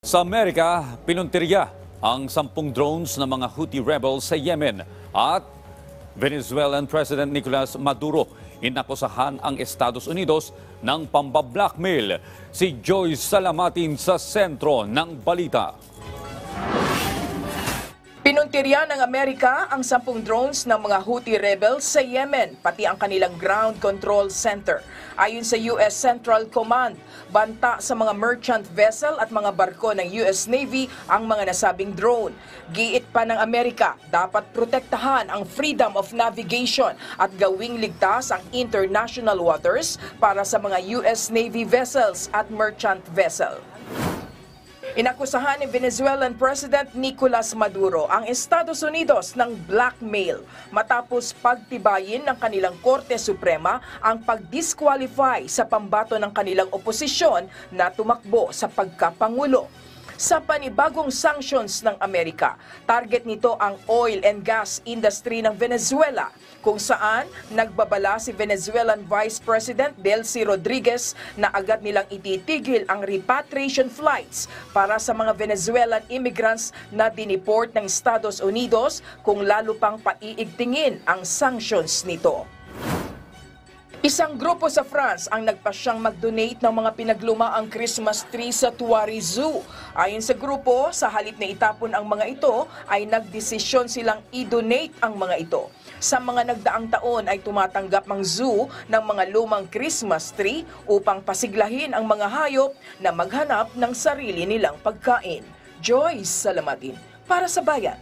Sa Amerika, pinuntirya ang 10 drones ng mga Houthi rebels sa Yemen at Venezuelan President Nicolas Maduro inakusahan ang Estados Unidos ng pambablackmail. Si Joyce Salamatin sa sentro ng balita. Pinuntirya ng Amerika ang 10 drones ng mga Houthi rebels sa Yemen, pati ang kanilang ground control center. Ayon sa US Central Command, banta sa mga merchant vessel at mga barko ng US Navy ang mga nasabing drone. Giit pa ng Amerika, dapat protektahan ang freedom of navigation at gawing ligtas ang international waters para sa mga US Navy vessels at merchant vessel. Inakusahan ni Venezuelan President Nicolas Maduro ang Estados Unidos ng blackmail matapos pagtibayin ng kanilang Korte Suprema ang pag-disqualify sa pambato ng kanilang oposisyon na tumakbo sa pagkapangulo. Sa panibagong sanctions ng Amerika, target nito ang oil and gas industry ng Venezuela, kung saan nagbabala si Venezuelan Vice President Delcy Rodriguez na agad nilang ititigil ang repatriation flights para sa mga Venezuelan immigrants na dineport ng Estados Unidos kung lalo pang paiigtingin ang sanctions nito. Isang grupo sa France ang nagpasyang mag-donate ng mga pinaglumaang Christmas tree sa Tuari Zoo. Ayon sa grupo, sa halip na itapon ang mga ito, ay nagdesisyon silang i-donate ang mga ito. Sa mga nagdaang taon ay tumatanggap ang zoo ng mga lumang Christmas tree upang pasiglahin ang mga hayop na maghanap ng sarili nilang pagkain. Joyce Salamatin, para sa Bayan.